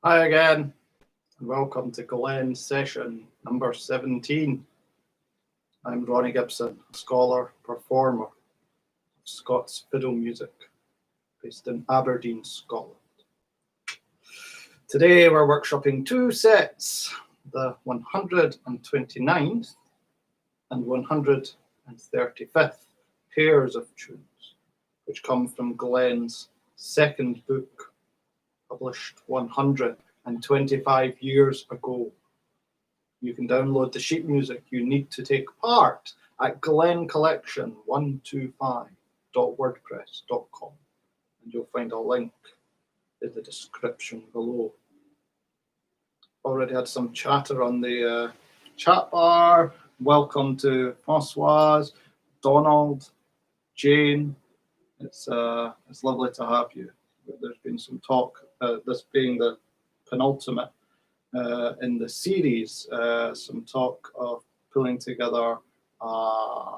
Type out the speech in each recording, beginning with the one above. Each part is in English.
Hi again, and welcome to Glen session number 17. I'm Ronnie Gibson, a scholar, performer of Scots fiddle music, based in Aberdeen, Scotland. Today we're workshopping two sets, the 129th and 135th pairs of tunes, which come from Glen's second book, published 125 years ago. You can download the sheet music you need to take part at Glen Collection 125.wordpress.com, and you'll find a link in the description below. Already had some chatter on the chat bar. Welcome to Françoise, Donald, Jane. It's lovely to have you. There's been some talk, this being the penultimate in the series, some talk of pulling together a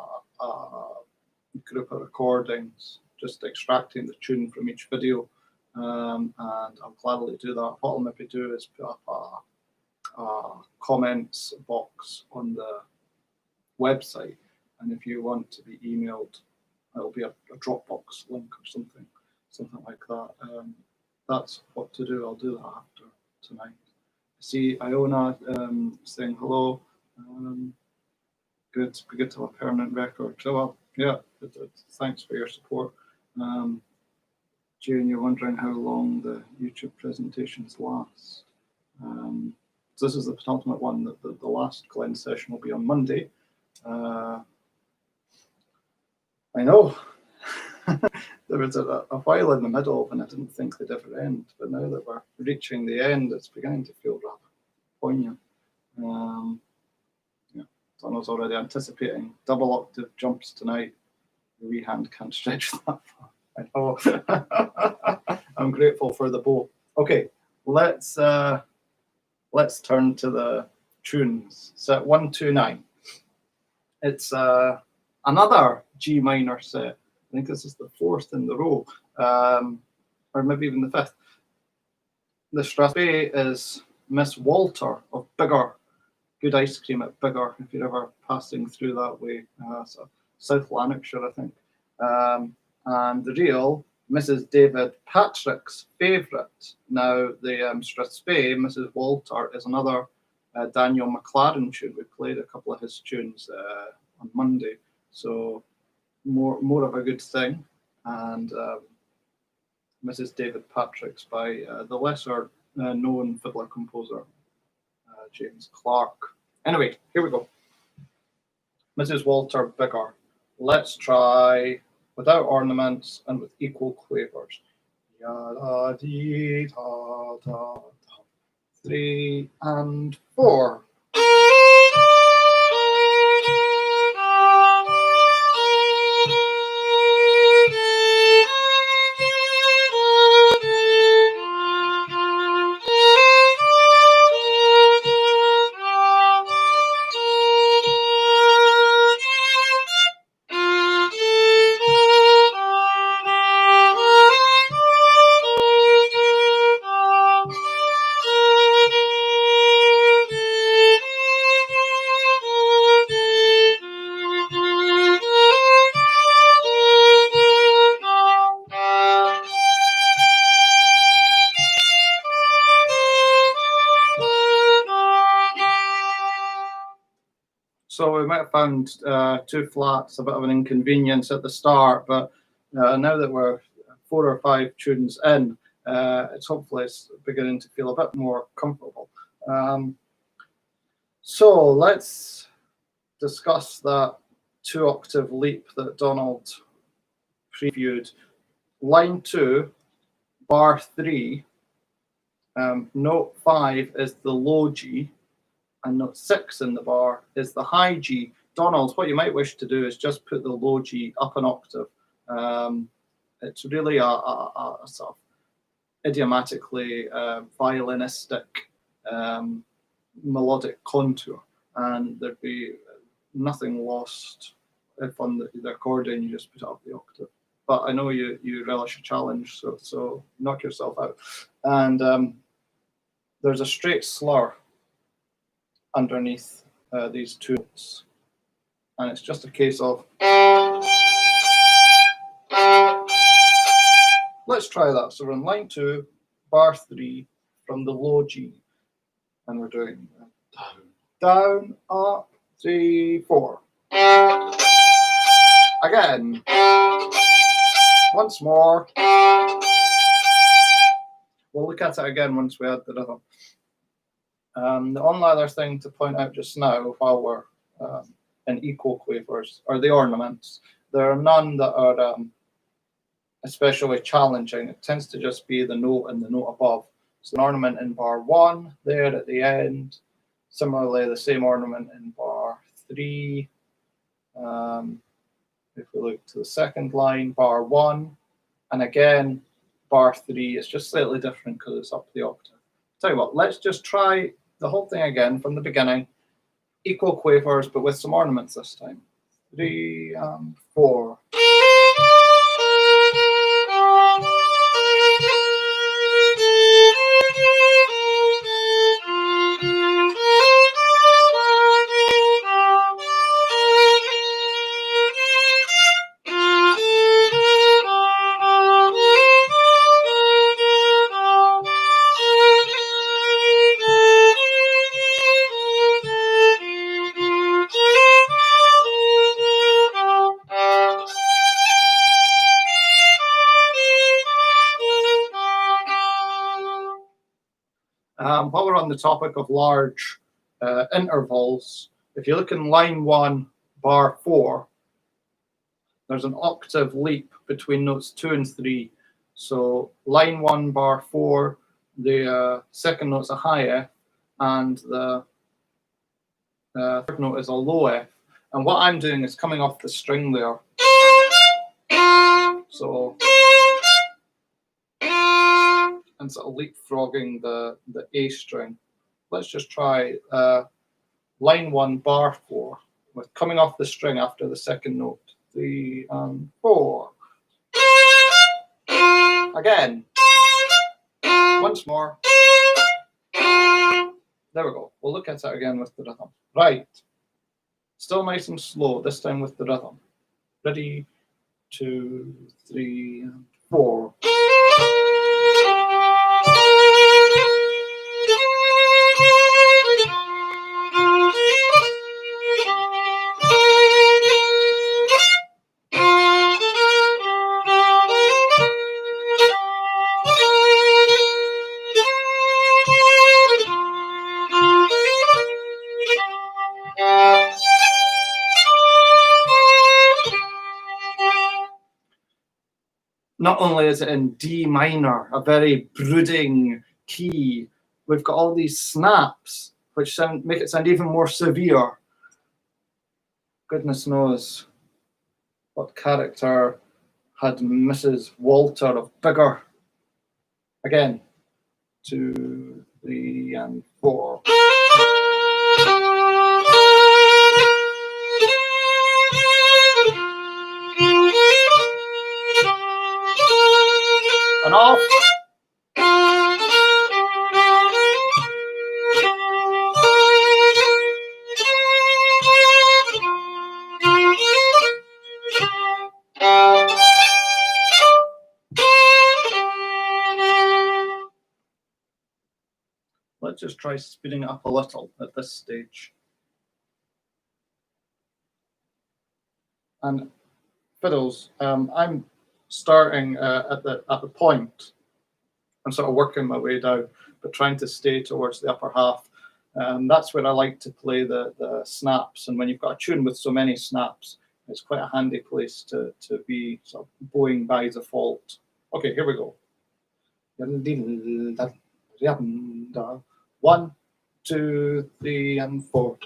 group of recordings, just extracting the tune from each video, and I'll gladly do that. What I'll maybe do is put up a comments box on the website, and if you want to be emailed, it'll be a Dropbox link or something like that. That's what to do. I'll do that after tonight. See Iona saying hello. Good to have a permanent record. So, well, yeah, thanks for your support. Jane, you're wondering how long the YouTube presentations last. So this is the penultimate one. The last Glen session will be on Monday. I know. There was a while in the middle when I didn't think they'd ever end, but now that we're reaching the end, it's beginning to feel rather poignant. Donald's already anticipating double octave jumps tonight. The wee hand can't stretch that far. I know. I'm grateful for the bow. Okay, let's turn to the tunes. Set 129. It's another G minor set. I think this is the fourth in the row, or maybe even the fifth. The Strathspey is Miss Walter of Biggar. Good ice cream at Biggar if you're ever passing through that way. So South Lanarkshire, I think. And the real Mrs. David Patrick's favourite. Now, the Strathspey, Mrs. Walter, is another Daniel McLaren tune. We played a couple of his tunes on Monday. So more of a good thing, and Mrs. David Patrick's by the lesser known fiddler composer James Clark. Anyway, here we go. Mrs. Walter Biggar. Let's try without ornaments and with equal quavers. Ya dee da da da. 3 and 4. So we might have found two flats a bit of an inconvenience at the start, but now that we're 4 or 5 tunes in, it's hopefully beginning to feel a bit more comfortable. So let's discuss that 2-octave leap that Donald previewed. Line 2, bar 3, note 5 is the low G, and note 6 in the bar is the high G. Donald, what you might wish to do is just put the low G up an octave. It's really a sort of idiomatically violinistic melodic contour, and there'd be nothing lost if on the accordion you just put it up the octave. But I know you relish a challenge, so knock yourself out. And there's a straight slur underneath these two notes. And it's just a case of... Let's try that. So we're on line 2, bar 3 from the low G. And we're doing down, up, 3, 4. Again. Once more. We'll look at it again once we add the rhythm. The only other thing to point out just now while we're in equal quavers are the ornaments. There are none that are especially challenging. It tends to just be the note and the note above. So an ornament in bar 1 there at the end. Similarly, the same ornament in bar 3. If we look to the second line, bar 1. And again, bar 3 is just slightly different because it's up the octave. Tell you what, let's just try the whole thing again from the beginning. Equal quavers, but with some ornaments this time. 3 and 4. While we're on the topic of large intervals, if you look in line 1, bar 4, there's an octave leap between notes 2 and 3. So line 1, bar 4, the second note's a high F, and the third note is a low F. And what I'm doing is coming off the string there. So, and sort of leapfrogging the A string. Let's just try line 1, bar 4, with coming off the string after the second note. 3 and 4. Again. Once more. There we go. We'll look at it again with the rhythm. Right. Still nice and slow, this time with the rhythm. Ready, 2, 3, and 4. Not only is it in D minor, a very brooding key, we've got all these snaps, which make it sound even more severe. Goodness knows what character had Mrs. Walter of Biggar. Again, 2, 3, and 4. And off. Let's just try speeding it up a little at this stage. And fiddles, I'm starting at the point. I'm sort of working my way down, but trying to stay towards the upper half. That's where I like to play the snaps. And when you've got a tune with so many snaps, it's quite a handy place to be sort of bowing by default. Okay, here we go. 1, 2, 3, and 4.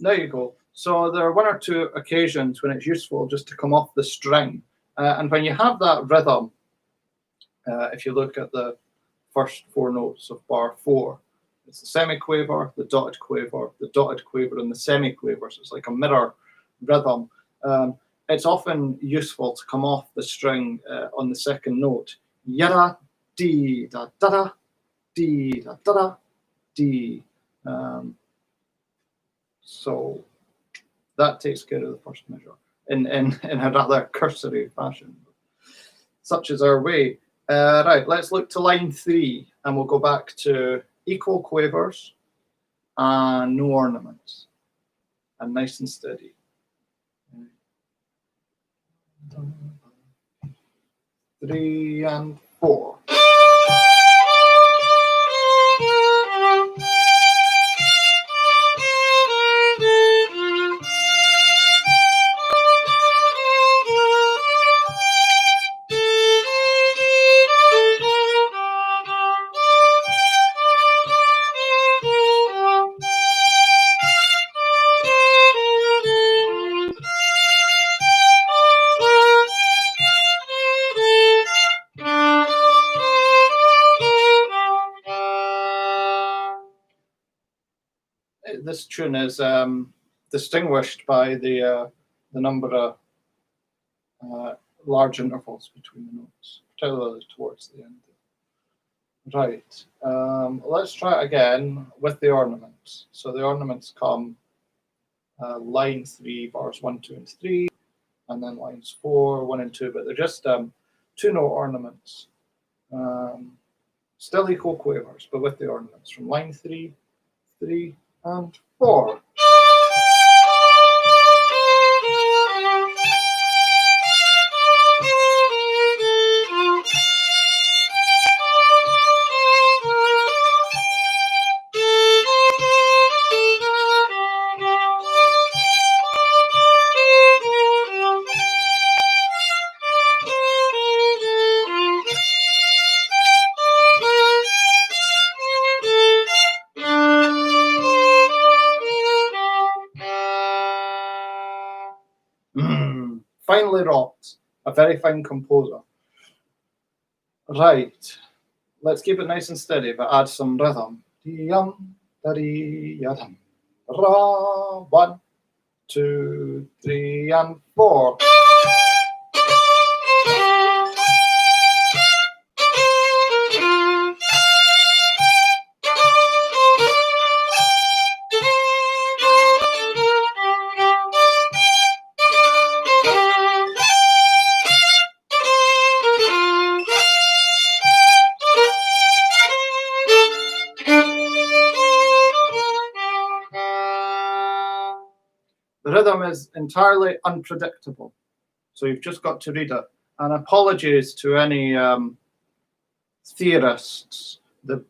There you go. So there are 1 or two occasions when it's useful just to come off the string. And when you have that rhythm, if you look at the first four notes of bar 4, it's the semiquaver, the dotted quaver, and the semiquaver. So it's like a mirror rhythm. It's often useful to come off the string on the second note. Yada, dee, da, da, da, dee, da, da, da, dee. So that takes care of the first measure in a rather cursory fashion. Such is our way. Right, let's look to line 3, and we'll go back to equal quavers and no ornaments, and nice and steady. 3 and 4. This tune is distinguished by the number of large intervals between the notes, particularly towards the end. Right, let's try it again with the ornaments. So the ornaments come line 3, bars 1, 2, and 3, and then lines 4, 1, and 2, but they're just 2-note ornaments. Still equal quavers, but with the ornaments from line 3, 3, and 4. Finely wrought, a very fine composer. Right, let's keep it nice and steady, but add some rhythm. Yum, da-dee, yadam, ra, 1, 2, 3, and 4. The rhythm is entirely unpredictable, so you've just got to read it. And apologies to any theorists. The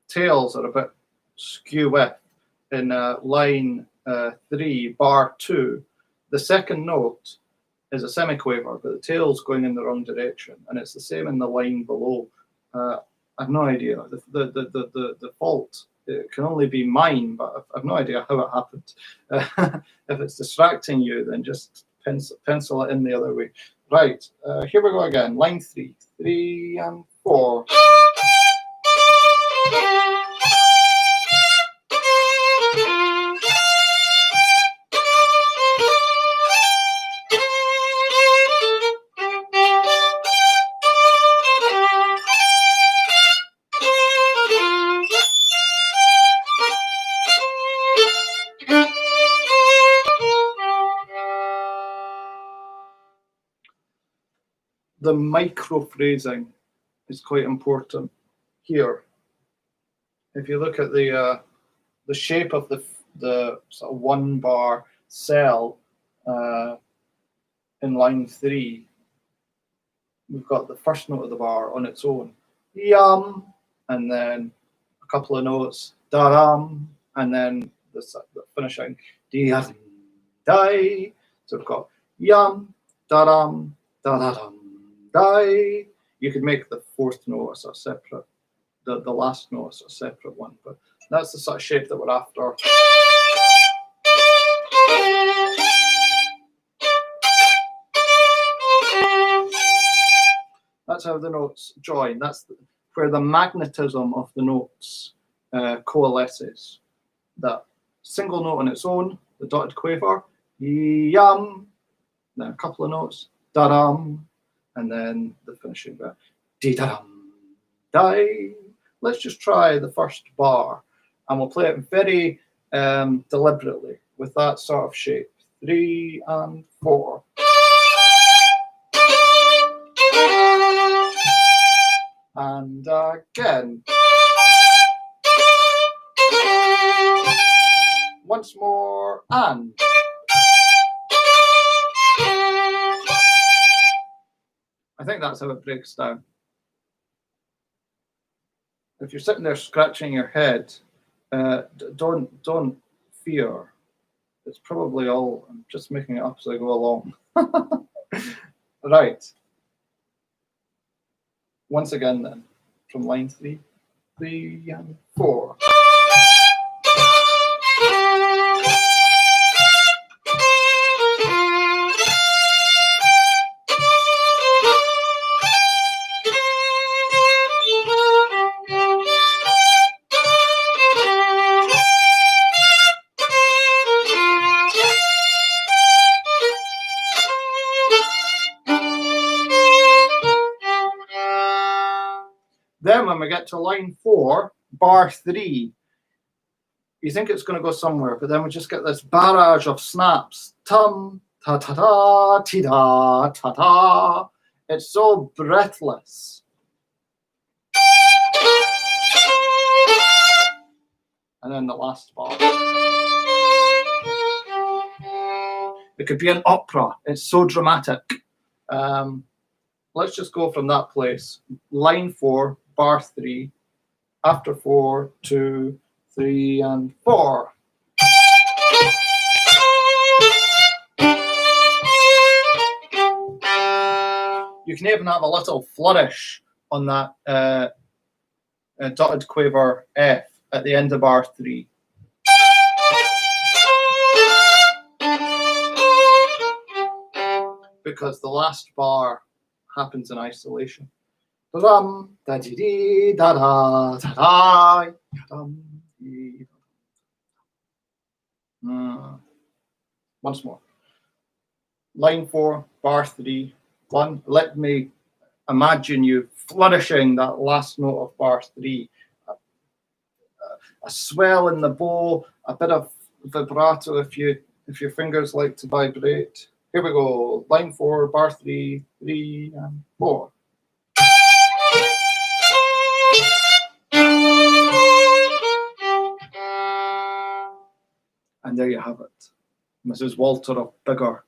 tails are a bit skew with in line 3, bar 2. The second note is a semiquaver, but the tail's going in the wrong direction, and it's the same in the line below. I have no idea. The fault, it can only be mine, but I've no idea how it happened. If it's distracting you, then just pencil it in the other way. Right, here we go again. Line 3, 3 and 4. The micro-phrasing is quite important here. If you look at the shape of the sort of 1-bar cell in line 3, we've got the first note of the bar on its own, yum, and then a couple of notes, da-dum, and then the finishing, di-dum, die. So we've got yum, da-dum, da-da-dum, die. You could make the fourth note as a separate, the last note as a separate one, but that's the sort of shape that we're after. That's how the notes join. That's where the magnetism of the notes coalesces. That single note on its own, the dotted quaver, yum, then a couple of notes, da-dum, and then the finishing bit, dee-da-dum, die. Let's just try the first bar, and we'll play it very deliberately with that sort of shape. 3 and 4. And again. Once more, and. I think that's how it breaks down. If you're sitting there scratching your head, don't fear. It's probably all, I'm just making it up as I go along. Right. Once again then, from line 3, 3 and 4. Then when we get to line 4, bar 3, you think it's going to go somewhere, but then we just get this barrage of snaps. Tum, ta ta ta, ti da, ta ta. It's so breathless. And then the last bar. It could be an opera. It's so dramatic. Let's just go from that place. Line 4, bar 3, after 4, 2, 3, and 4. You can even have a little flourish on that dotted quaver F at the end of bar 3. Because the last bar happens in isolation. Da-dum, da-dee-dee, da-da, da-da, da-dum, dee. Once more. Line 4, bar 3, 1. Let me imagine you flourishing that last note of bar 3. A swell in the bow, a bit of vibrato if your fingers like to vibrate. Here we go. Line 4, bar 3, 3 and 4. And there you have it, Mrs. Walter of Biggar.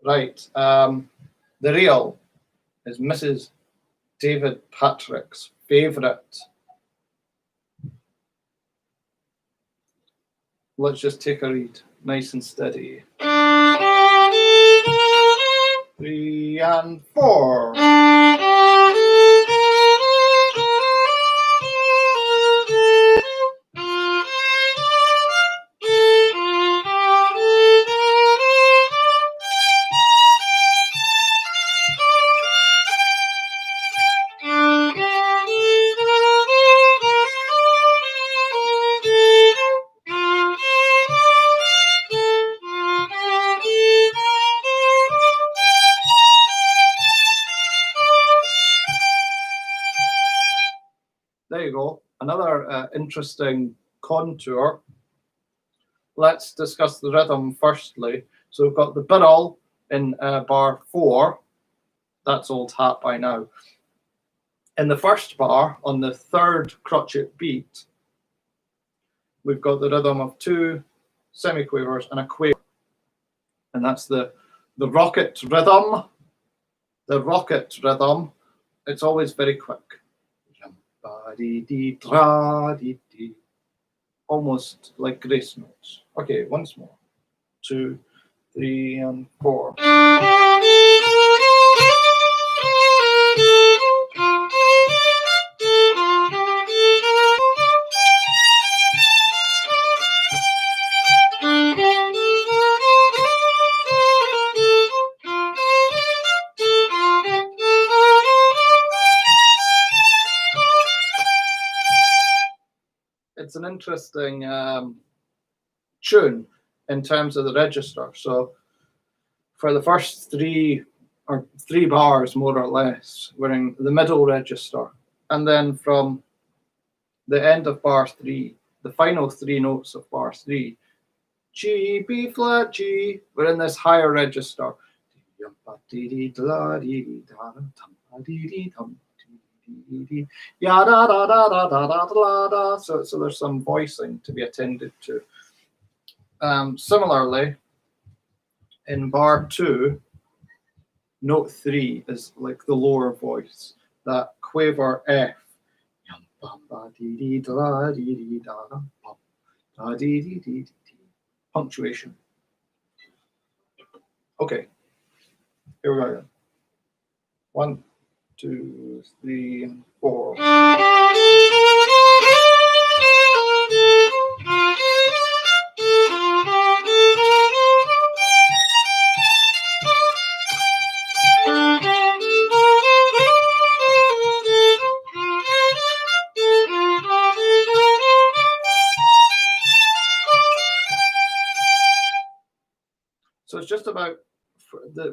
Right, the real is Mrs. David Patrick's favourite. Let's just take a read, nice and steady. 3 and 4. There you go. Another interesting contour. Let's discuss the rhythm firstly. So we've got the birrel in bar 4. That's old hat by now. In the first bar, on the third crotchet beat, we've got the rhythm of 2 semiquavers and a quaver. And that's the rocket rhythm. The rocket rhythm. It's always very quick. Almost like grace notes. Okay, once more. 2, 3, and 4. interesting tune in terms of the register. So for the first three bars, more or less, we're in the middle register. And then from the end of bar 3, the final 3 notes of bar 3, G, B flat, G, we're in this higher register. So there's some voicing to be attended to. Similarly, in bar 2, note 3 is like the lower voice, that quaver F. Punctuation. Okay, here we go again. 1, 2, 3, and 4. So it's just about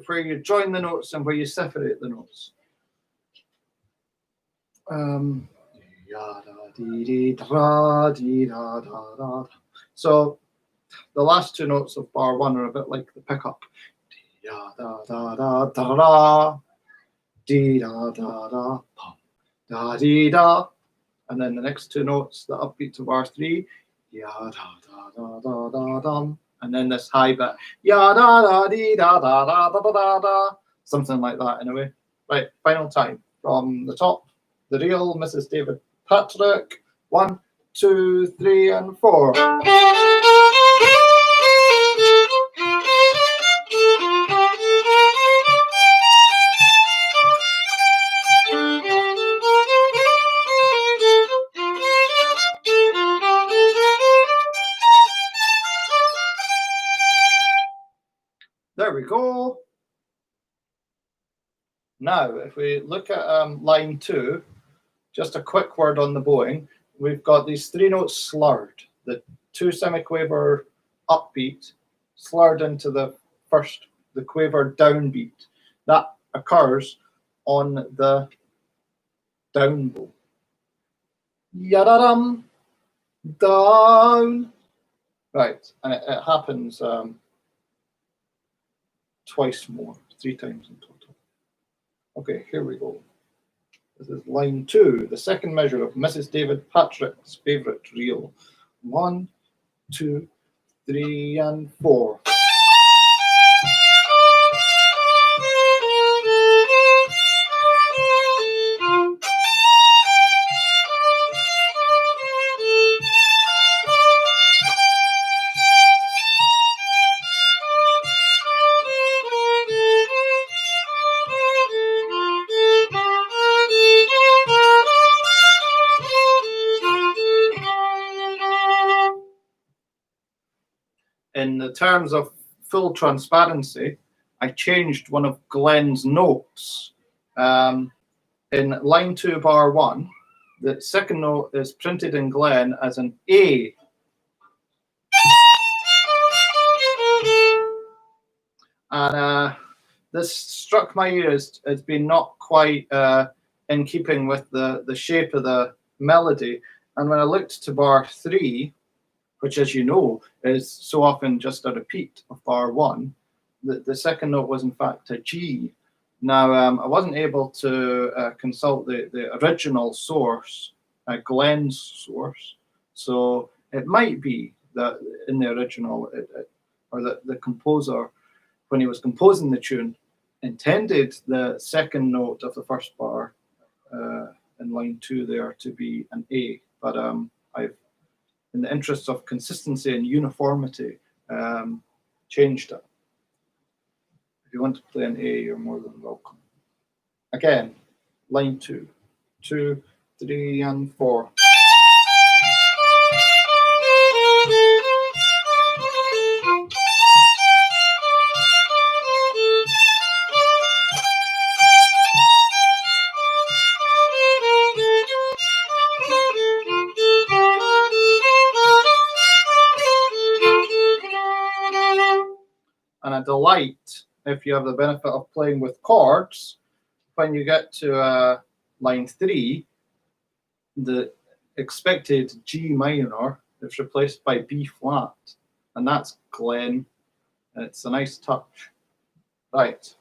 where you join the notes and where you separate the notes. So the last 2 notes of bar 1 are a bit like the pickup. And then the next 2 notes, the upbeat to bar 3, and then this high bit, something like that in a way. Right, final time from the top, the real Mrs. David Patrick. 1, 2, 3, and 4. There we go. Now, if we look at line 2, just a quick word on the bowing. We've got these 3 notes slurred. The 2 semiquaver upbeat slurred into the quaver downbeat. That occurs on the down bow. Yadadum, down. Right, and it happens twice more, 3 times in total. Okay, here we go. This is line 2, the second measure of Mrs. David Patrick's favourite reel. 1, 2, 3, and 4. In the terms of full transparency, I changed one of Glen's notes. In line 2, bar 1, the second note is printed in Glen as an A. And this struck my ear as being not quite in keeping with the shape of the melody. And when I looked to bar 3, which, as you know, is so often just a repeat of bar 1, the second note was in fact a G. Now, I wasn't able to consult the original source, Glen's source, so it might be that in the original, or the composer, when he was composing the tune, intended the second note of the first bar in line 2 there to be an A, but I've, in the interests of consistency and uniformity, changed it. If you want to play an A, you're more than welcome. Again, line 2, 2, 3, and 4. and a delight if you have the benefit of playing with chords. When you get to line 3, the expected G minor is replaced by B flat, and that's Glen. It's a nice touch. Right.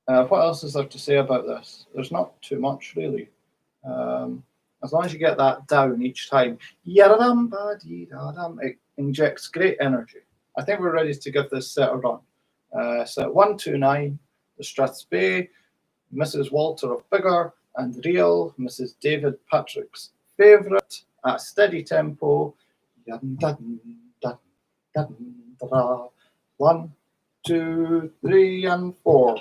What else is there to say about this? There's not too much, really. As long as you get that down each time, it injects great energy. I think we're ready to give this set a run. Set 129, the Strathspey, Mrs. Walter of Biggar, and Real, Mrs. David Patrick's favourite, at steady tempo. 1, 2, 3, and 4.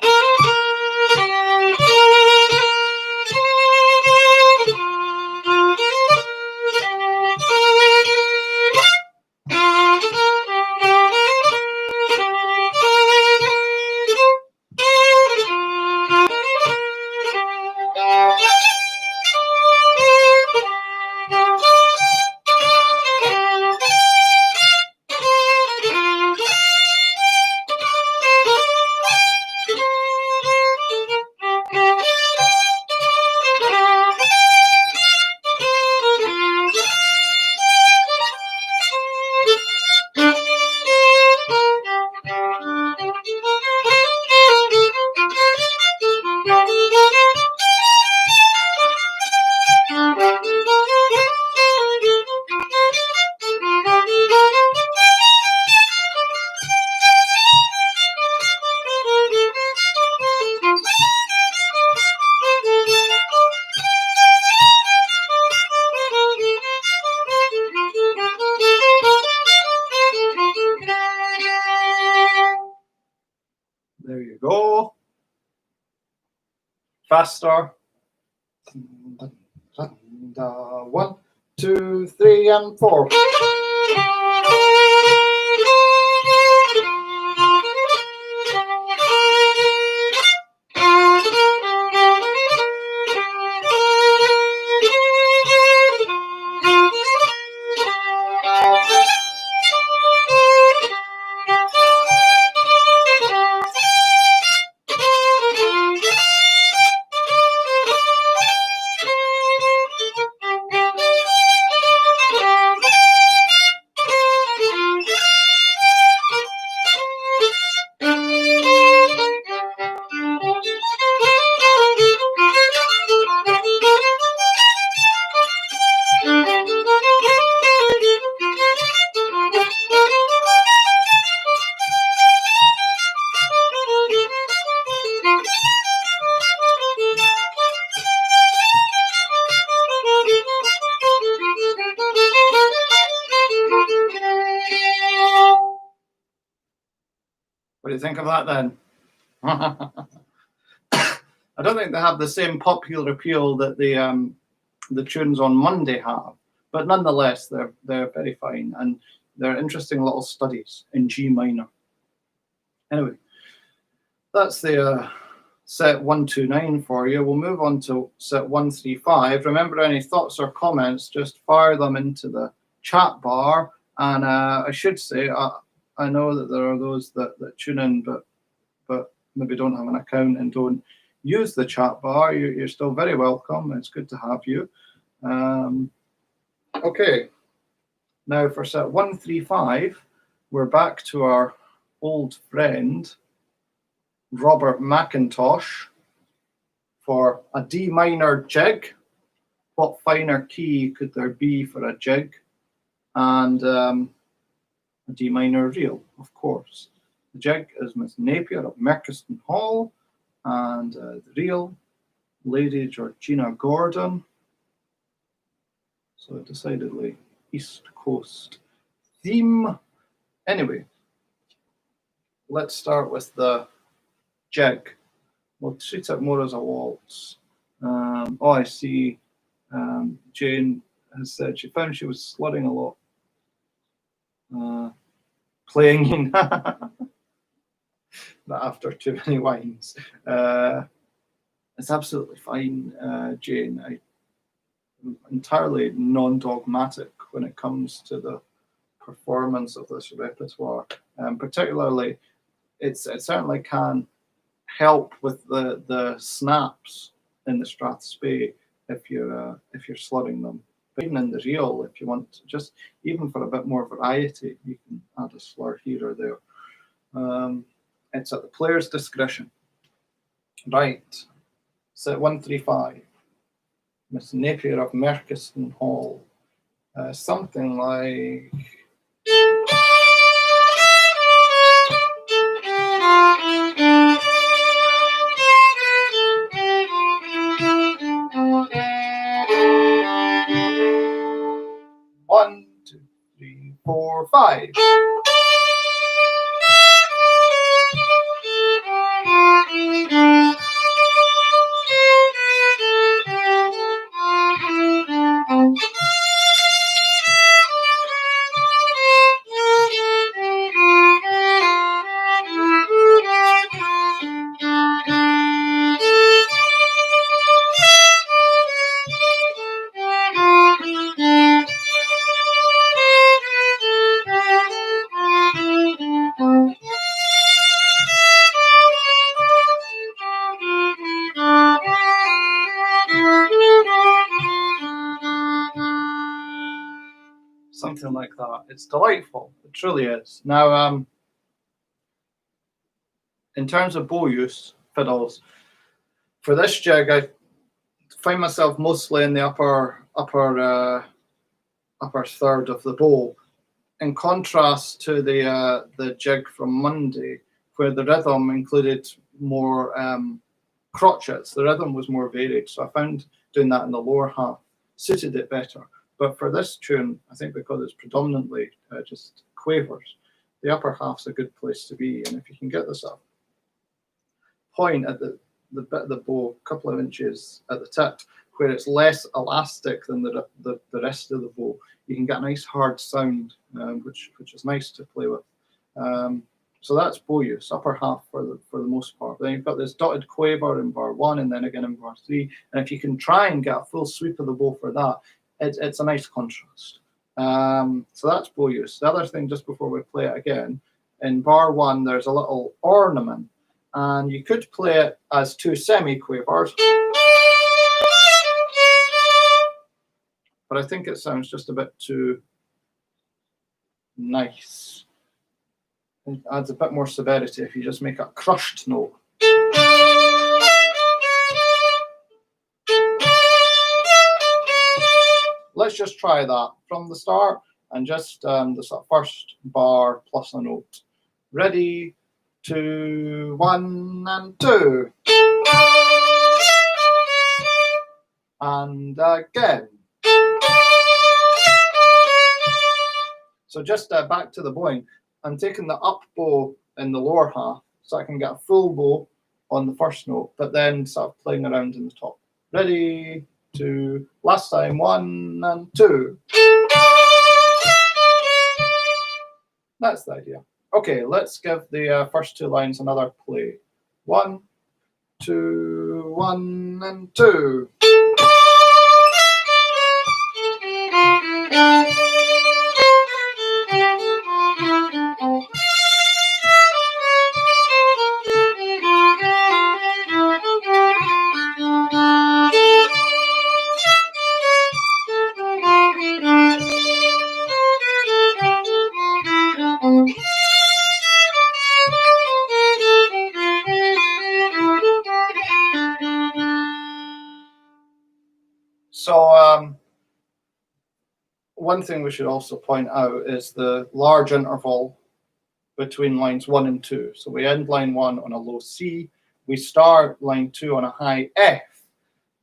There you go. Faster. 1, 2, 3, and 4. What do you think of that then? I don't think they have the same popular appeal that the tunes on Monday have, but nonetheless they're very fine, and they're interesting little studies in G minor. Anyway, that's the set 129 for you. We'll move on to set 135. Remember, any thoughts or comments, just fire them into the chat bar. And I should say, I know that there are those that tune in, but maybe don't have an account and don't use the chat bar. You're still very welcome. It's good to have you. Okay. Now for set 135, we're back to our old friend, Robert McIntosh, for a D minor jig. What finer key could there be for a jig? And a D minor reel, of course. The jig is Miss Napier of Merchiston Hall, and the reel, Lady Georgina Gordon. So decidedly East Coast theme. Anyway, let's start with the jig. We'll treat it more as a waltz. I see Jane has said she found she was slurring a lot. Playing in but after too many wines. It's absolutely fine, Jane. I'm entirely non-dogmatic when it comes to the performance of this repertoire. Particularly, it certainly can help with the snaps in the strathspey if you're slurring them. But even in the reel, if you want to just even for a bit more variety, you can add a slur here or there. It's at the player's discretion. Right. Set 135. Miss Napier of Merkiston Hall. Something like. One, two, three, four, five. Something like that. It's delightful. It truly is. Now, in terms of bow use, fiddles, for this jig, I find myself mostly in the upper third of the bow, in contrast to the jig from Monday, where the rhythm included more crotchets. The rhythm was more varied, so I found doing that in the lower half suited it better. But for this tune, I think because it's predominantly just quavers, the upper half's a good place to be. And if you can get this up, point at the bit of the bow, a couple of inches at the tip, where it's less elastic than the rest of the bow, you can get a nice hard sound, which is nice to play with. So that's bow use, upper half for the most part. Then you've got this dotted quaver in bar 1 and then again in bar 3. And if you can try and get a full sweep of the bow for that, it's a nice contrast. So that's bow use. The other thing, just before we play it again, in bar 1 there's a little ornament, and you could play it as 2 semi-quavers, but I think it sounds just a bit too nice. It adds a bit more severity if you just make a crushed note. Let's just try that from the start and just the sort of first bar plus a note. Ready, 2, 1, and 2. And again. So just back to the bowing. I'm taking the up bow in the lower half so I can get a full bow on the first note, but then sort of playing around in the top. Ready, 2, last time, 1 and 2. That's the idea. Okay, let's give the first 2 lines another play. 1, 2, 1 and 2. So one thing we should also point out is the large interval between lines 1 and 2. So we end line 1 on a low C. We start line 2 on a high F.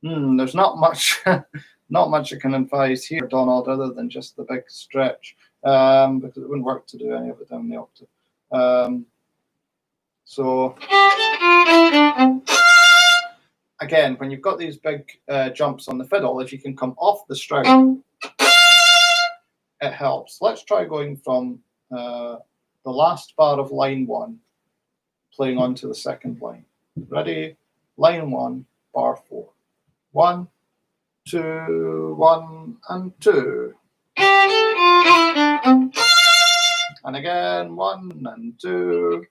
There's not much not much I can advise here, Donald, other than just the big stretch, because it wouldn't work to do any of it down the octave. So again, when you've got these big jumps on the fiddle, if you can come off the string, it helps. Let's try going from the last bar of line 1, playing on to the second line. Ready? Line 1, bar 4. 1, 2, 1, and 2. And again, 1 and 2.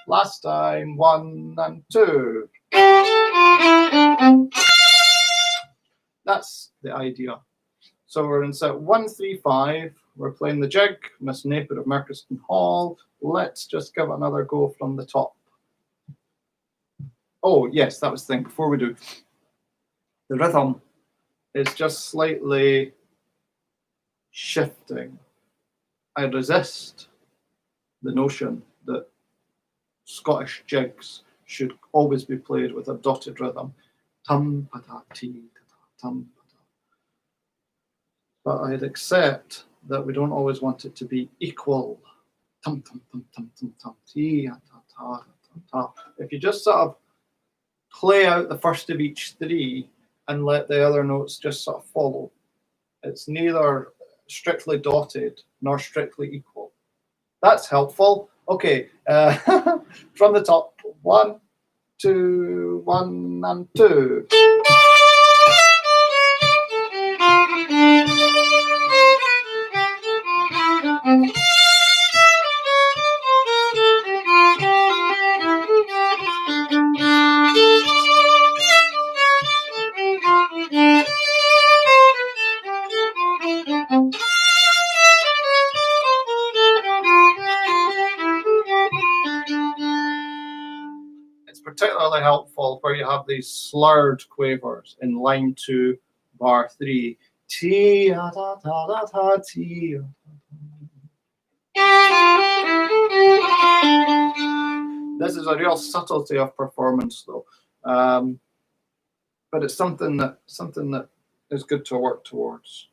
Last time, 1 and 2. That's the idea. So we're in set 1, 3, 5. We're playing the jig, Miss Napier of Merchiston Hall. Let's just give it another go from the top. Oh, yes, that was the thing. Before we do, the rhythm is just slightly shifting. I resist the notion that Scottish jigs should always be played with a dotted rhythm. Tum pa ta ti ta tum pa ta. But I'd accept that we don't always want it to be equal. Tum tum tum tum tum tum ti ta ta ta ta. If you just sort of play out the first of each three and let the other notes just sort of follow, it's neither strictly dotted nor strictly equal. That's helpful. Okay, from the top, 1, 2, 1 and 2. Particularly helpful where you have these slurred quavers in line 2, bar 3. T da da da da da T. This is a real subtlety of performance, though, but it's something that is good to work towards.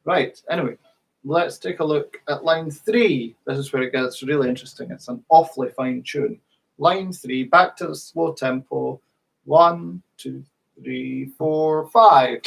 Right. Anyway, let's take a look at line 3. This is where it gets really interesting. It's an awfully fine tune. Line 3, back to the slow tempo. 1, 2, 3, 4, 5.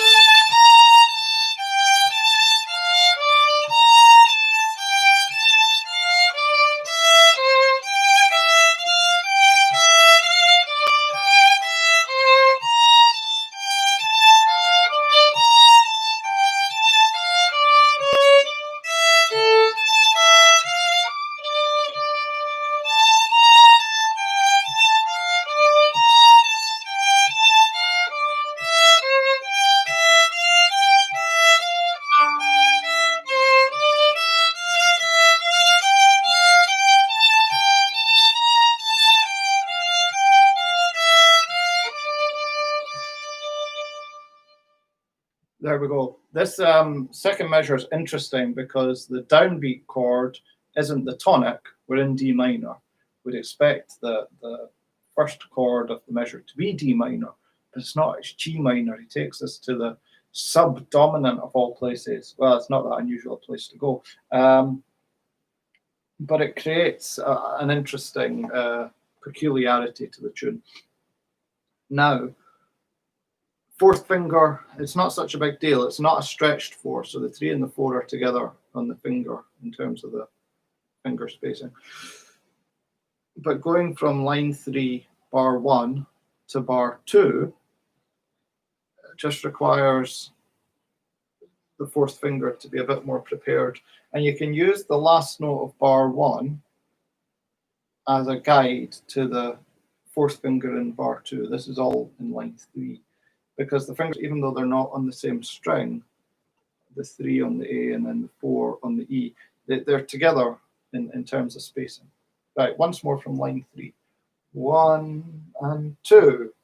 There we go. This second measure is interesting because the downbeat chord isn't the tonic. We're in D minor. We'd expect the first chord of the measure to be D minor, but it's not. It's G minor. He takes us to the subdominant of all places. Well, it's not that unusual a place to go, but it creates an interesting peculiarity to the tune. Now, fourth finger, it's not such a big deal. It's not a stretched 4, so the 3 and the 4 are together on the finger in terms of the finger spacing. But going from line 3, bar 1 to bar 2 just requires the fourth finger to be a bit more prepared. And you can use the last note of bar 1 as a guide to the fourth finger in bar 2. This is all in line 3. Because the fingers, even though they're not on the same string, the 3 on the A and then the 4 on the E, they're together in terms of spacing. Right, once more from line 3. 1 and 2.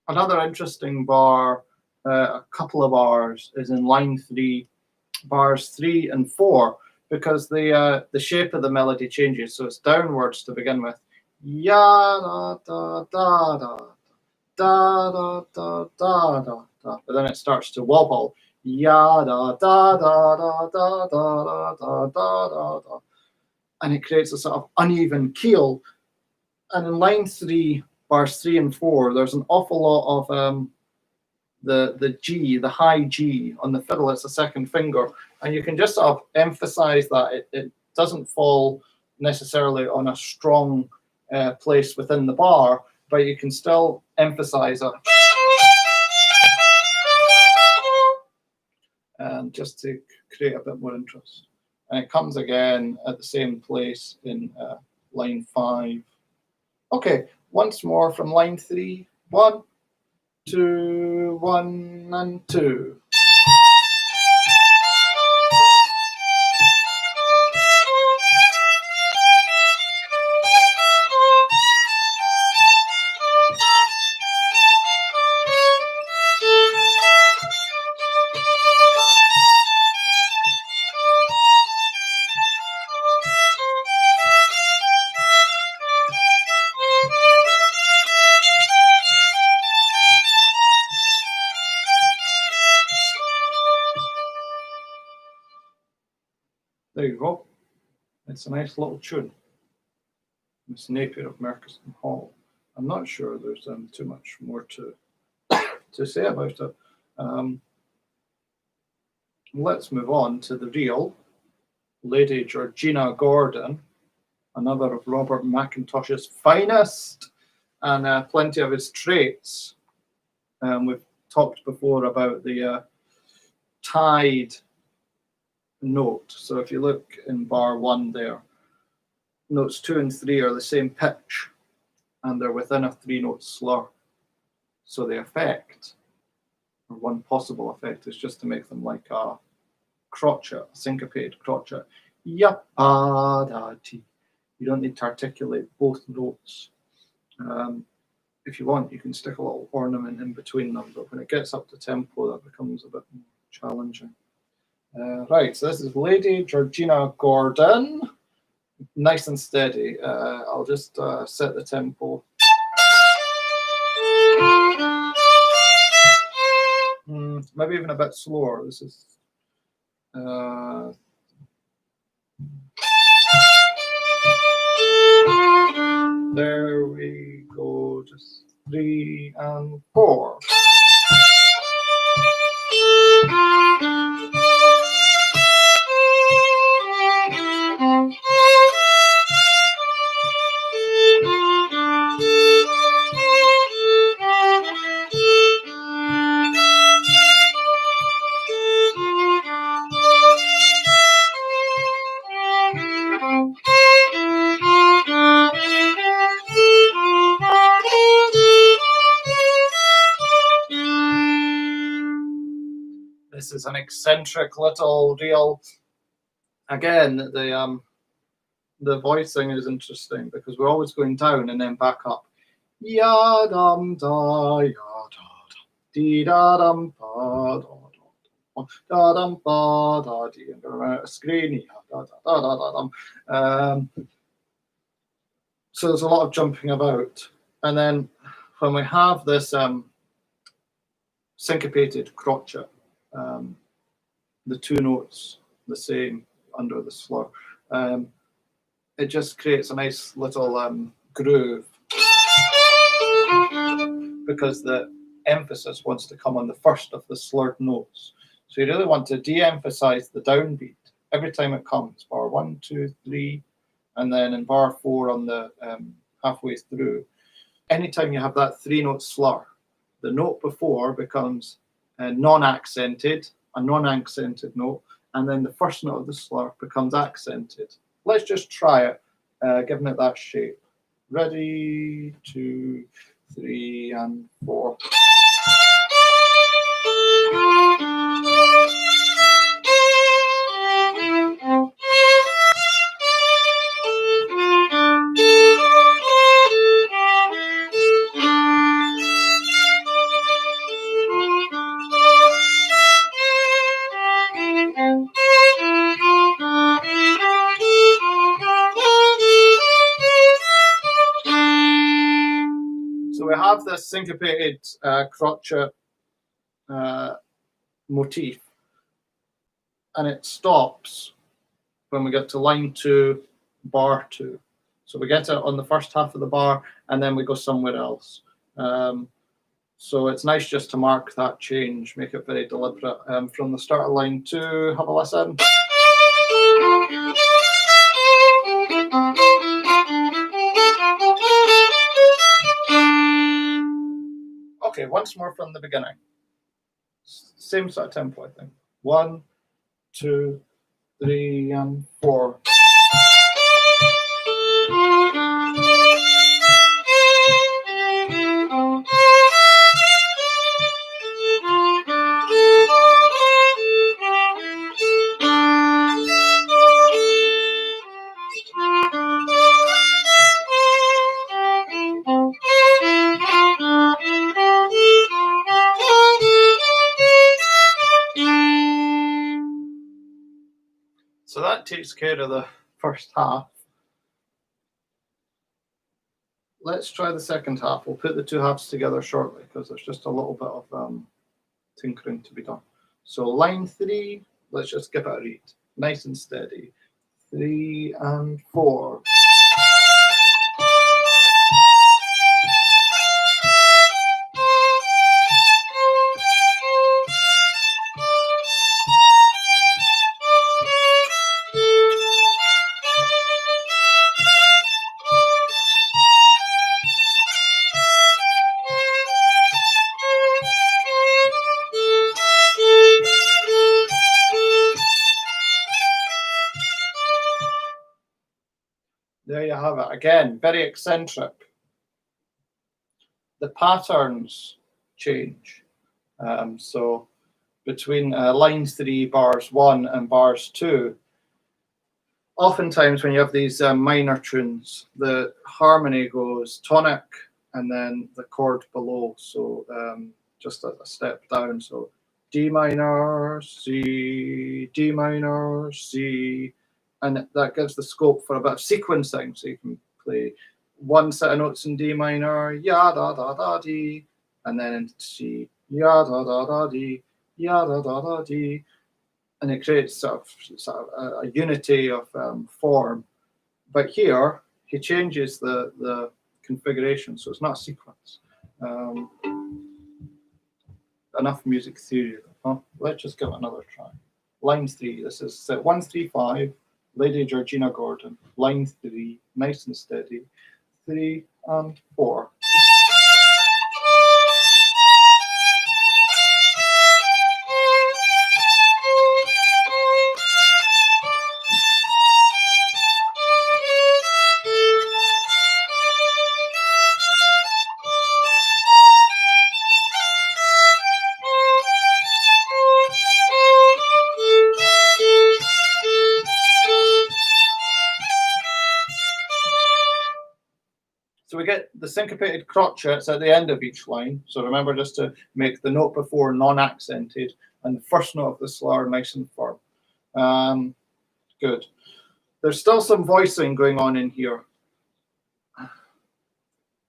Another interesting bar, a couple of bars, is in line 3, bars 3 and 4, because the shape of the melody changes. So it's downwards to begin with. Ya da da da da da da da da da da. But then it starts to wobble. Ya da da da da da da da da da da. And it creates a sort of uneven keel. And in line 3, bars 3 and 4, there's an awful lot of the G, the high G on the fiddle. It's the second finger, and you can just sort of emphasize that it doesn't fall necessarily on a strong place within the bar, but you can still emphasize it. And just to create a bit more interest. And it comes again at the same place in line 5. Okay, once more from line 3. 1, 2, 1 and 2. There you go. It's a nice little tune. Miss Napier of Merchiston Hall. I'm not sure there's too much more to say about it. Let's move on to the real Lady Georgina Gordon, another of Robert McIntosh's finest, and plenty of his traits. We've talked before about the tied note. So if you look in bar 1 there, notes 2 and 3 are the same pitch, and they're within a 3-note slur. So the effect, or one possible effect, is just to make them like a crotchet, a syncopated crotchet. Yap-a-da-ti. You don't need to articulate both notes. If you want, you can stick a little ornament in between them, but when it gets up to tempo, that becomes a bit more challenging. Right, so this is Lady Georgina Gordon. Nice and steady. I'll just set the tempo. Maybe even a bit slower. This is there we go. Just 3 and 4. This is an eccentric little reel. Again, the voicing is interesting because we're always going down and then back up. Ya dum da ya da dee da dum ba da dum ba da dee, and around a screen da da da da dum. So there's a lot of jumping about, and then when we have this syncopated crotchet, the 2 notes the same under the slur, it just creates a nice little groove because the emphasis wants to come on the first of the slurred notes. So you really want to de-emphasize the downbeat every time it comes. Bar 1, 2, 3, and then in bar 4 on the halfway through. Anytime you have that 3-note slur, the note before becomes non-accented, a non-accented note, and then the first note of the slur becomes accented. Let's just try it, giving it that shape. Ready, 2, 3, and 4. So we have this syncopated crotchet motif, and it stops when we get to line 2, bar 2. So we get it on the first half of the bar, and then we go somewhere else. So it's nice just to mark that change, make it very deliberate. From the start of line 2, have a listen. Okay, once more from the beginning. Same sort of tempo, I think. 1, 2, 3, and 4. So that takes care of the first half. Let's try the second half. We'll put the two halves together shortly because there's just a little bit of tinkering to be done. So line 3, let's just give it a read. Nice and steady. 3 and 4. There you have it. Again, very eccentric. The patterns change. So between line 3, bars 1 and bars 2, oftentimes when you have these minor tunes, the harmony goes tonic and then the chord below. So just a step down. So D minor, C, D minor, C. And that gives the scope for a bit of sequencing. So you can play one set of notes in D minor, ya da da da dee, and then in C, ya da da da dee, ya da da da dee. And it creates sort of a unity of form. But here, he changes the configuration, so it's not a sequence. Enough music theory. Huh? Let's just give it another try. Line 3, this is set 1, 3, 5. Lady Georgina Gordon, line 3, nice and steady, 3 and 4. So we get the syncopated crotchets at the end of each line. So remember just to make the note before non-accented and the first note of the slur nice and firm. Good. There's still some voicing going on in here.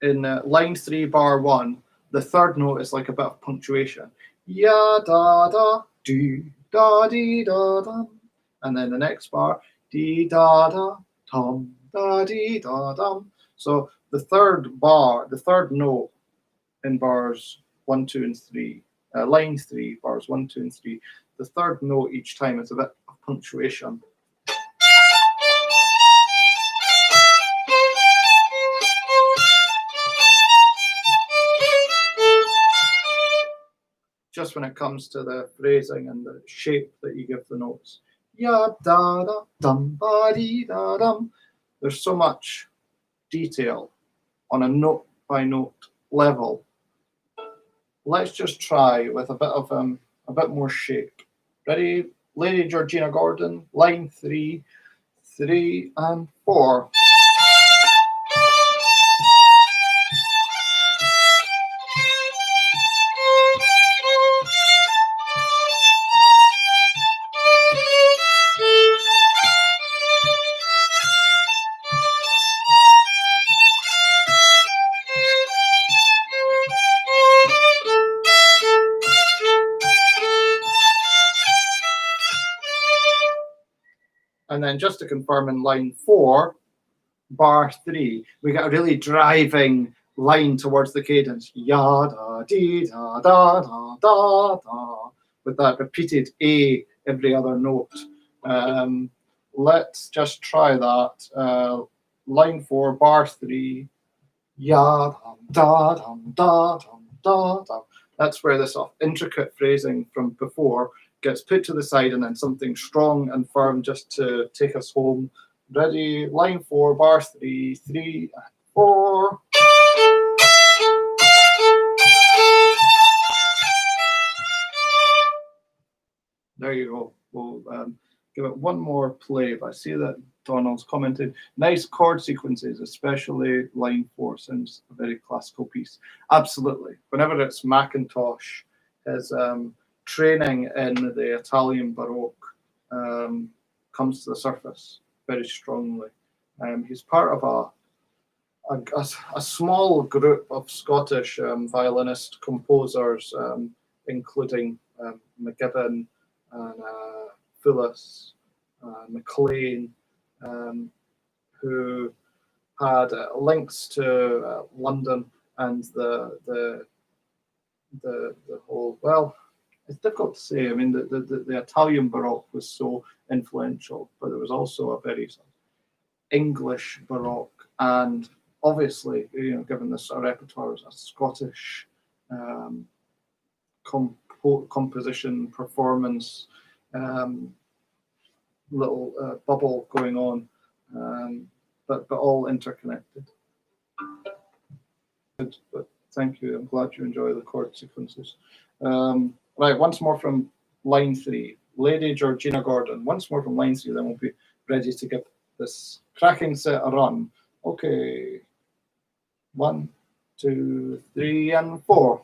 In line 3, bar 1, the third note is like a bit of punctuation. Ya da da, do da dee da dum. And then the next bar, dee da da, tum da dee da dum. So the third bar, the third note in bars 1, 2, and 3, line 3, bars 1, 2, and 3, the third note each time is a bit of punctuation. Just when it comes to the phrasing and the shape that you give the notes. Ya da da dum ba dee da dum. There's so much detail on a note by note level. Let's just try with a bit more shape. Ready? Lady Georgina Gordon, line 3, 3 and 4. then just to confirm, in line 4, bar 3, we get a really driving line towards the cadence. Ya da dee da da da da da, with that repeated A every other note. Let's just try that. Line 4, bar 3. Ya da da da da da. That's where this intricate phrasing from before gets put to the side, and then something strong and firm just to take us home. Ready? Line 4, bar 3, 3 and 4. There you go. We'll give it one more play. But I see that Donald's commented. Nice chord sequences, especially line 4. Sounds a very classical piece. Absolutely. Whenever it's Macintosh, his training in the Italian Baroque comes to the surface very strongly. He's part of a small group of Scottish violinist composers, including McGibbon and Phyllis, McLean, who had links to London and the whole. Well, it's difficult to say. I mean, the Italian Baroque was so influential, but there was also a very sort of English Baroque, and obviously, given this repertoire as a Scottish composition, performance, little bubble going on, but all interconnected. Good, but thank you. I'm glad you enjoy the chord sequences. Right, once more from line 3, Lady Georgina Gordon. Once more from line 3, then we'll be ready to give this cracking set a run. Okay, 1, 2, 3, and 4.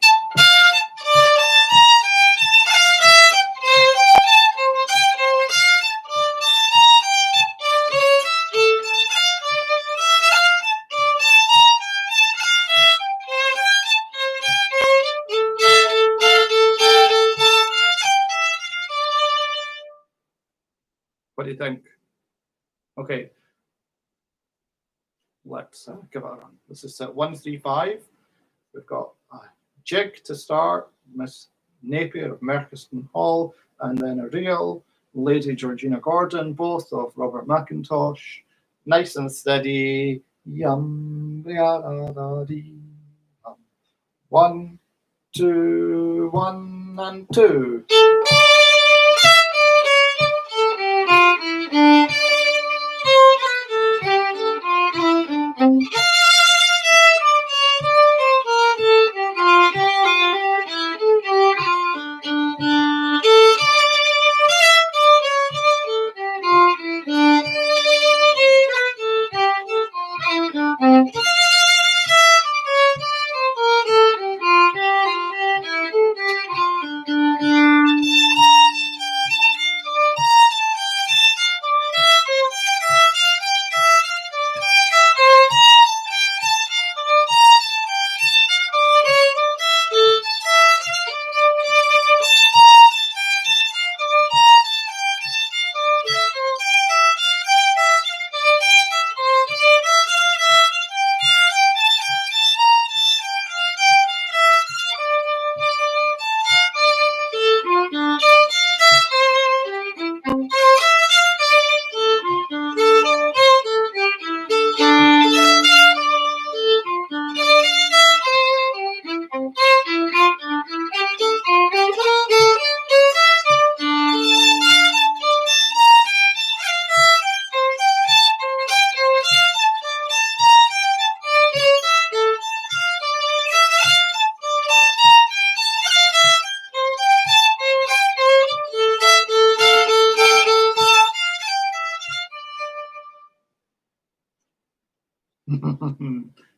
What do you think? Okay, let's give it a run. This is set 1, 3, 5. We've got a jig to start, Miss Napier of Merchiston Hall, and then a reel, Lady Georgina Gordon, both of Robert McIntosh. Nice and steady. Yum, da, da, dee, 1, 2, 1, and 2.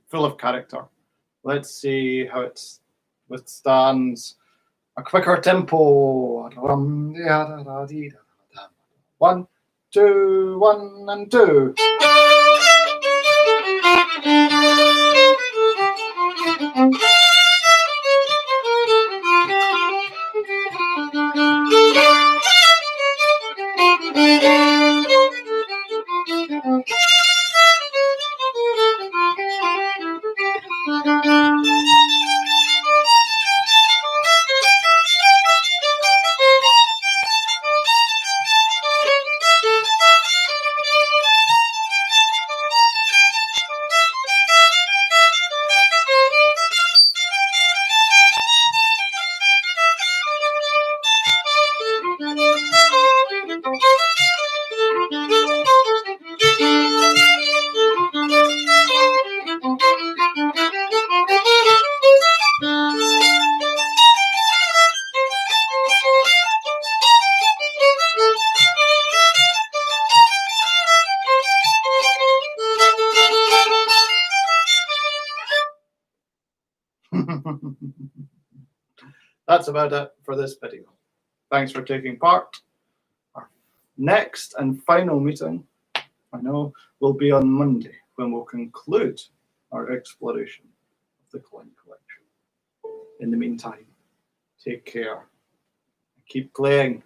Full of character. Let's see how it withstands a quicker tempo. 1, 2, 1, and 2. that's about it for this video. Thanks for taking part. Our next and final meeting, I know, will be on Monday when we'll conclude our exploration of the Glen Collection. In the meantime, take care. Keep playing.